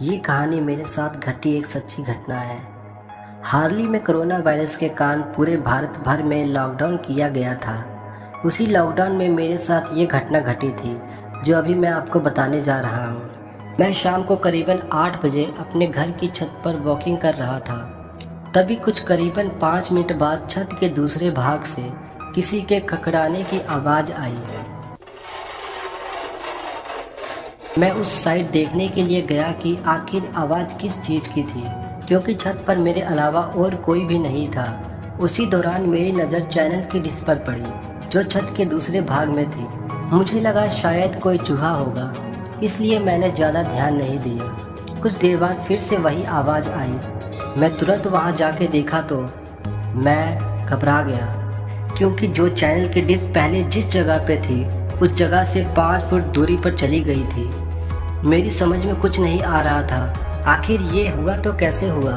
ये कहानी मेरे साथ घटी एक सच्ची घटना है। हाल ही में कोरोना वायरस के कारण पूरे भारत भर में लॉकडाउन किया गया था। उसी लॉकडाउन में मेरे साथ ये घटना घटी थी जो अभी मैं आपको बताने जा रहा हूँ। मैं शाम को करीबन 8 बजे अपने घर की छत पर वॉकिंग कर रहा था। तभी कुछ करीबन 5 मिनट बाद छत के दूसरे भाग से किसी के खखड़ाने की आवाज़ आई। मैं उस साइड देखने के लिए गया कि आखिर आवाज़ किस चीज़ की थी, क्योंकि छत पर मेरे अलावा और कोई भी नहीं था। उसी दौरान मेरी नज़र चैनल की डिश पर पड़ी जो छत के दूसरे भाग में थी। मुझे लगा शायद कोई चूहा होगा, इसलिए मैंने ज़्यादा ध्यान नहीं दिया। कुछ देर बाद फिर से वही आवाज़ आई। मैं तुरंत वहाँ जाके देखा तो मैं घबरा गया, क्योंकि जो चैनल की डिश पहले जिस जगह पे थी उस जगह से 5 फुट दूरी पर चली गई थी। मेरी समझ में कुछ नहीं आ रहा था, आखिर ये हुआ तो कैसे हुआ।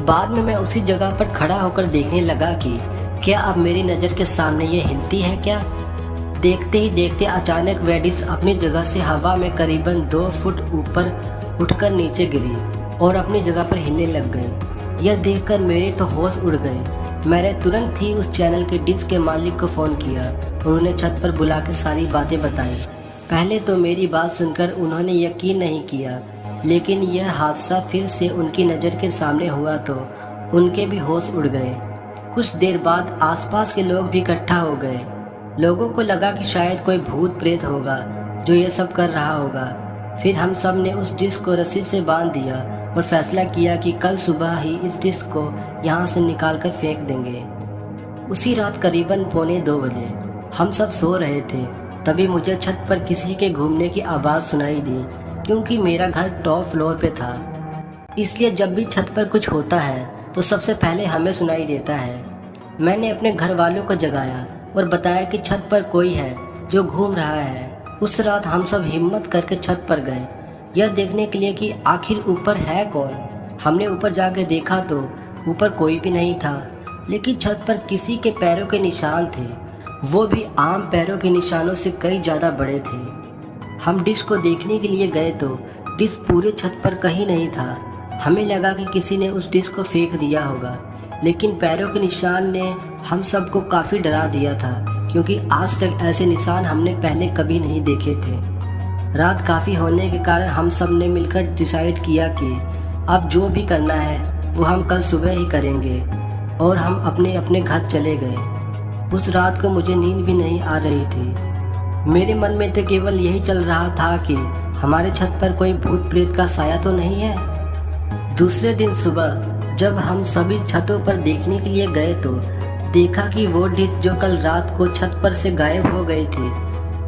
बाद में मैं उसी जगह पर खड़ा होकर देखने लगा कि क्या अब मेरी नज़र के सामने ये हिलती है क्या। देखते ही देखते अचानक वह डिश अपनी जगह से हवा में करीबन 2 फुट ऊपर उठकर नीचे गिरी और अपनी जगह पर हिलने लग गई। यह देखकर मेरे तो होश उड़ गए। मैंने तुरंत ही उस चैनल के डिश के मालिक को फ़ोन किया और उन्हें छत पर बुला के सारी बातें बताई। पहले तो मेरी बात सुनकर उन्होंने यकीन नहीं किया, लेकिन यह हादसा फिर से उनकी नज़र के सामने हुआ तो उनके भी होश उड़ गए। कुछ देर बाद आसपास के लोग भी इकट्ठा हो गए। लोगों को लगा कि शायद कोई भूत प्रेत होगा जो ये सब कर रहा होगा। फिर हम सब ने उस डिश को रस्सी से बांध दिया और फैसला किया कि कल सुबह ही इस डिश को यहाँ से निकाल कर फेंक देंगे। उसी रात करीबन 1:45 बजे हम सब सो रहे थे, तभी मुझे छत पर किसी के घूमने की आवाज़ सुनाई दी। क्योंकि मेरा घर टॉप फ्लोर पे था, इसलिए जब भी छत पर कुछ होता है तो सबसे पहले हमें सुनाई देता है। मैंने अपने घर वालों को जगाया और बताया कि छत पर कोई है जो घूम रहा है। उस रात हम सब हिम्मत करके छत पर गए, यह देखने के लिए कि आखिर ऊपर है कौन। हमने ऊपर जाके देखा तो ऊपर कोई भी नहीं था, लेकिन छत पर किसी के पैरों के निशान थे, वो भी आम पैरों के निशानों से कई ज़्यादा बड़े थे। हम डिश को देखने के लिए गए तो डिश पूरे छत पर कहीं नहीं था। हमें लगा कि किसी ने उस डिश को फेंक दिया होगा, लेकिन पैरों के निशान ने हम सबको काफ़ी डरा दिया था, क्योंकि आज तक ऐसे निशान हमने पहले कभी नहीं देखे थे। रात काफ़ी होने के कारण हम सब ने मिलकर डिसाइड किया कि अब जो भी करना है वो हम कल सुबह ही करेंगे, और हम अपने अपने घर चले गए। उस रात को मुझे नींद भी नहीं आ रही थी। मेरे मन में तो केवल यही चल रहा था कि हमारे छत पर कोई भूत प्रेत का साया तो नहीं है। दूसरे दिन सुबह जब हम सभी छतों पर देखने के लिए गए तो देखा कि वो डिश जो कल रात को छत पर से गायब हो गई थी,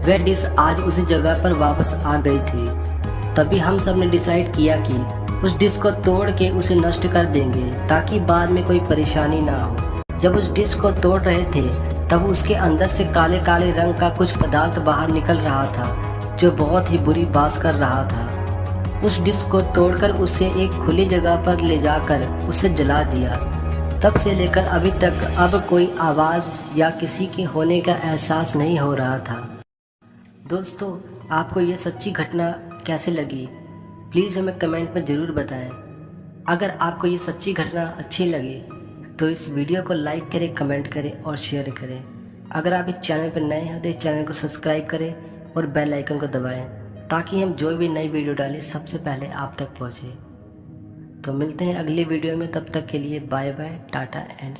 वह डिश आज उसी जगह पर वापस आ गई थी। तभी हम सब ने डिसाइड किया कि उस डिश को तोड़ के उसे नष्ट कर देंगे, ताकि बाद में कोई परेशानी ना हो। जब उस डिश को तोड़ रहे थे तब उसके अंदर से काले काले रंग का कुछ पदार्थ बाहर निकल रहा था, जो बहुत ही बुरी बात कर रहा था। उस डिश को तोड़कर उसे एक खुली जगह पर ले जाकर उसे जला दिया। तब से लेकर अभी तक अब कोई आवाज़ या किसी के होने का एहसास नहीं हो रहा था। दोस्तों, आपको ये सच्ची घटना कैसे लगी, प्लीज़ हमें कमेंट में ज़रूर बताएं। अगर आपको ये सच्ची घटना अच्छी लगी तो इस वीडियो को लाइक करें, कमेंट करें और शेयर करें। अगर आप इस चैनल पर नए हैं तो इस चैनल को सब्सक्राइब करें और बेल आइकन को दबाएं, ताकि हम जो भी नई वीडियो डालें सबसे पहले आप तक पहुंचे। तो मिलते हैं अगली वीडियो में, तब तक के लिए बाय बाय, टाटा एंड